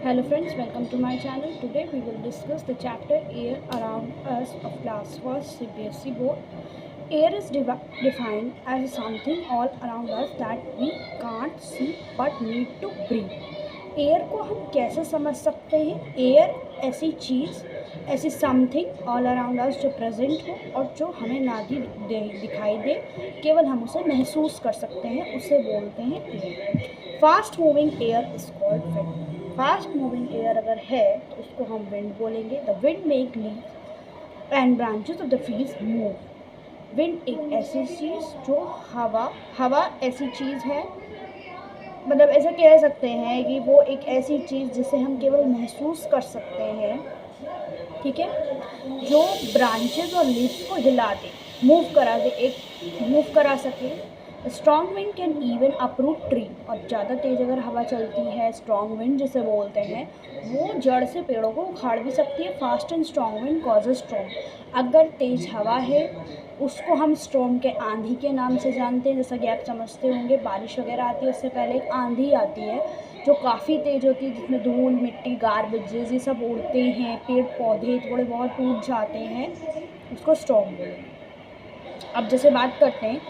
Hello friends, welcome to my channel. Today we will discuss the chapter Air Around Us of Class 1st CBSE Board. Air is defined as something all around us that we can't see but need to breathe. Air को हम कैसे समझ सकते हैं? Air ऐसी चीज़, ऐसी something all around us जो present हो और जो हमें ना दिखाई दे, केवल हम उसे महसूस कर सकते हैं, उसे बोलते हैं air. Fast moving air is called wind. Fast moving air अगर है तो उसको हम विंड बोलेंगे. The wind make leaves and branches of the trees move. Wind एक ऐसी चीज़ जो हवा ऐसी चीज़ है, मतलब ऐसा कह सकते हैं कि वो एक ऐसी चीज़ जिसे हम केवल महसूस कर सकते हैं, ठीक है, जो ब्रांचेस और लीव्स को हिला दे, मूव करा सके. Strong wind can even अप्रूट tree. और ज़्यादा तेज़ अगर हवा चलती है, स्ट्रॉन्ग विंड जिसे बोलते हैं, वो जड़ से पेड़ों को उखाड़ भी सकती है. Fast and strong wind causes storm. अगर तेज़ हवा है उसको हम स्टॉर्म के आंधी के नाम से जानते हैं. जैसा कि आप समझते होंगे, बारिश वगैरह आती है उससे पहले एक आंधी आती है जो काफ़ी तेज़ होती है, जिसमें धूल मिट्टी गार्बेजेस ये सब उड़ते हैं, पेड़ पौधे थोड़े बहुत टूट जाते हैं, उसको स्टॉर्म बोलते हैं. अब जैसे बात करते हैं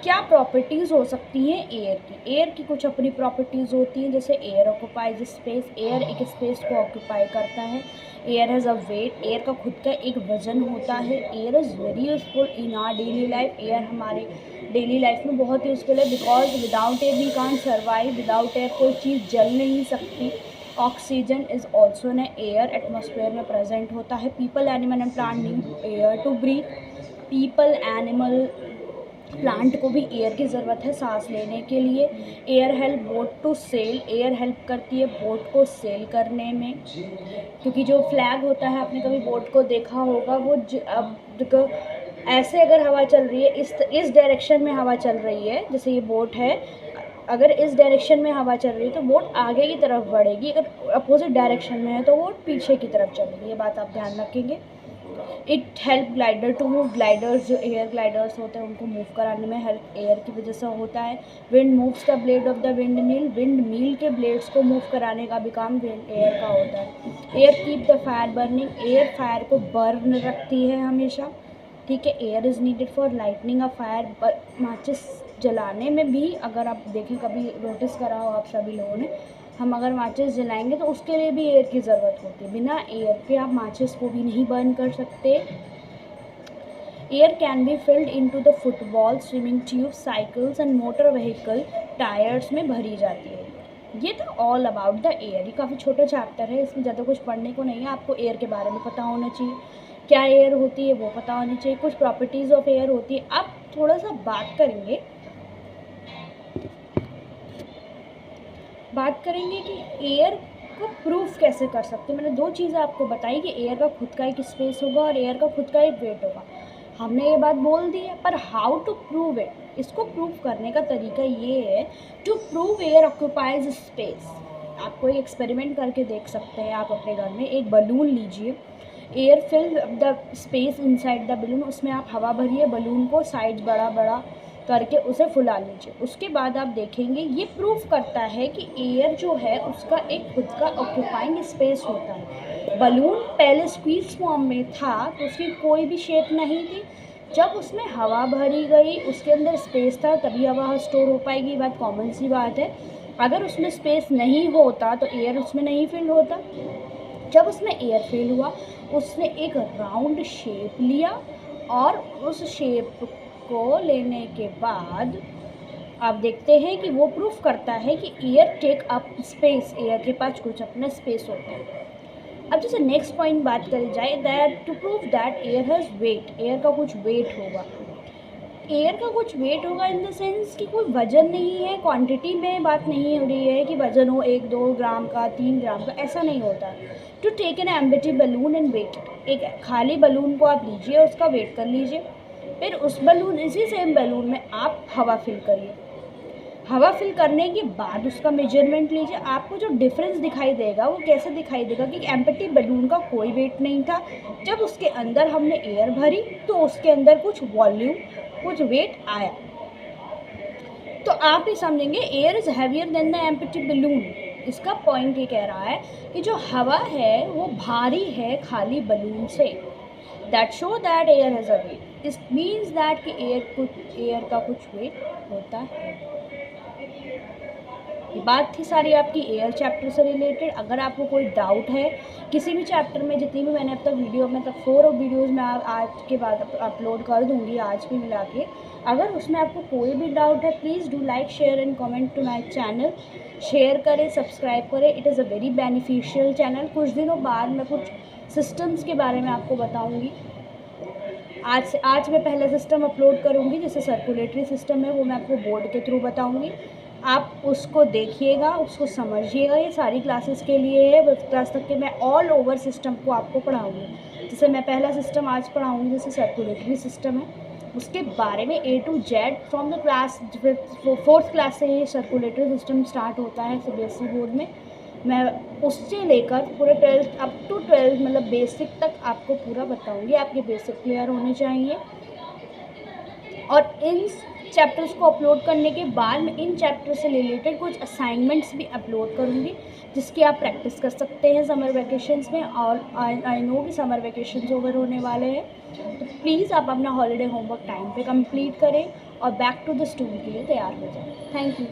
क्या प्रॉपर्टीज़ हो सकती हैं एयर की. एयर की कुछ अपनी प्रॉपर्टीज़ होती हैं, जैसे एयर ऑक्यूपाइज स्पेस. एयर एक स्पेस को ऑक्यूपाई करता है. Air has a weight. Air का खुद का एक वजन होता है. Air is very useful in our daily life. Air हमारे डेली लाइफ में बहुत यूजफुल है, because without air we can't survive. Without air कोई चीज़ जल नहीं सकती. Oxygen is also in air, atmosphere में प्रेजेंट होता है. People animal and plant need air to breathe. People animal plant को भी एयर की ज़रूरत है सांस लेने के लिए. Air help boat to sail. Air help करती है बोट को सेल करने में, क्योंकि जो फ्लैग होता है, आपने कभी बोट को देखा होगा, वो अब ऐसे अगर हवा चल रही है, इस डायरेक्शन में हवा चल रही है, जैसे ये बोट है, अगर इस डायरेक्शन में हवा चल रही है तो बोट आगे की तरफ बढ़ेगी. अगर अपोजिट डायरेक्शन में है तो बोट पीछे की तरफ चलेगी. ये बात आप ध्यान रखेंगे. It help glider to move. Gliders जो एयर ग्लाइडर्स होते हैं उनको मूव कराने में हेल्प एयर की वजह से होता है. Wind moves the blade of the wind mill. Wind mill के ब्लेड्स को मूव कराने का भी काम एयर का होता है. Air keep the fire burning. Air fire को बर्न रखती है हमेशा, ठीक है. Air is needed for lightning a fire. माचिस जलाने में भी, अगर आप देखें, कभी नोटिस करा हो आप सभी लोगों ने, हम अगर माचिस जलाएंगे तो उसके लिए भी एयर की ज़रूरत होती है. बिना एयर के आप माचिस को भी नहीं बर्न कर सकते. Air can be filled into the football, swimming tube, cycles and motor vehicle tyres में भरी जाती है. ये था ऑल अबाउट द एयर. ये काफ़ी छोटा चैप्टर है, इसमें ज़्यादा कुछ पढ़ने को नहीं है. आपको एयर के बारे में पता होना चाहिए, क्या एयर होती है वो पता होनी चाहिए, कुछ प्रॉपर्टीज़ ऑफ एयर होती है. अब थोड़ा सा बात करेंगे कि एयर को प्रूफ कैसे कर सकते हैं. मैंने दो चीज़ें आपको बताई कि एयर का खुद का एक स्पेस होगा और एयर का खुद का एक वेट होगा. हमने ये बात बोल दी है, पर हाउ टू प्रूव इट. इसको प्रूव करने का तरीका ये है, to prove air occupies space. आप कोई एक्सपेरिमेंट करके देख सकते हैं. आप अपने घर में एक बलून लीजिए, air fill the space inside the balloon. उसमें आप हवा भरिए, बलून को साइज बड़ा बड़ा करके उसे फुला लीजिए. उसके बाद आप देखेंगे, ये प्रूफ करता है कि एयर जो है उसका एक खुद का ऑक्यूपाइंग स्पेस होता है. बलून पहले स्क्वीज फॉर्म में था तो उसकी कोई भी शेप नहीं थी. जब उसमें हवा भरी गई, उसके अंदर स्पेस था, तभी हवा स्टोर हो पाएगी. ये बात कॉमन सी बात है. अगर उसमें स्पेस नहीं होता तो एयर उसमें नहीं फिल होता. जब उसमें एयर फिल हुआ, उसने एक राउंड शेप लिया और उस शेप को लेने के बाद आप देखते हैं कि वो प्रूफ करता है कि air take up space. Air के पास कुछ अपना स्पेस होता है. अब जैसे नेक्स्ट पॉइंट बात करी जाए, that to prove that air has weight. Air का कुछ वेट होगा. एयर का कुछ वेट होगा इन द सेंस कि कोई वजन नहीं है. क्वांटिटी में बात नहीं हो रही है कि वजन हो 1-2 ग्राम का, 3 ग्राम का, ऐसा नहीं होता. To take an empty balloon and weight. एक खाली बलून को आप लीजिए, उसका वेट कर लीजिए. फिर उस बलून, इसी सेम बलून में आप हवा फिल करिए. हवा फिल करने के बाद उसका मेजरमेंट लीजिए. आपको जो डिफरेंस दिखाई देगा वो कैसे दिखाई देगा कि एम्प्टी बलून का कोई वेट नहीं था. जब उसके अंदर हमने एयर भरी तो उसके अंदर कुछ वॉल्यूम, कुछ वेट आया. तो आप ये समझेंगे air is heavier than the empty balloon. इसका पॉइंट ये कह रहा है कि जो हवा है वो भारी है खाली बलून से। That show that air has a weight. This means that कि एयर का कुछ वेट होता है। ये बात थी सारी आपकी एयर चैप्टर से रिलेटेड। अगर आपको कोई डाउट है किसी भी चैप्टर में, जितनी भी मैंने अब तक वीडियो में तक 4 वीडियोज़ मैं आज के बाद अपलोड कर दूँगी आज भी मिला के। अगर उसमें आपको कोई भी डाउट है please do like share and comment to my channel. Share करें, सब्सक्राइब करें, it is a very beneficial channel. कुछ दिनों बाद मैं कुछ सिस्टम्स के बारे में आपको बताऊँगी। आज मैं पहला सिस्टम अपलोड करूँगी जैसे सर्कुलेटरी सिस्टम है, वो मैं आपको बोर्ड के थ्रू बताऊँगी। आप उसको देखिएगा, उसको समझिएगा। ये सारी क्लासेस के लिए है, 5th क्लास तक के मैं ऑल ओवर सिस्टम को आपको पढ़ाऊँगी। जैसे मैं पहला सिस्टम आज पढ़ाऊँगी जैसे सर्कुलेटरी सिस्टम है, उसके बारे में A to Z from the class 4th class से ये सर्कुलेटरी सिस्टम स्टार्ट होता है CBSE बोर्ड में। मैं उससे लेकर पूरे 12th अप टू 12th मतलब बेसिक तक आपको पूरा बताऊँगी। आपके बेसिक क्लियर होने चाहिए। और इन चैप्टर्स को अपलोड करने के बाद मैं इन चैप्टर से रिलेटेड कुछ असाइनमेंट्स भी अपलोड करूँगी जिसकी आप प्रैक्टिस कर सकते हैं समर वैकेशंस में। और आई नो कि समर वैकेशंस ओवर होने वाले हैं, तो प्लीज़ आप अपना हॉलीडे होमवर्क टाइम पे कंप्लीट करें और बैक टू द स्कूल के लिए तैयार हो जाएं। Thank you.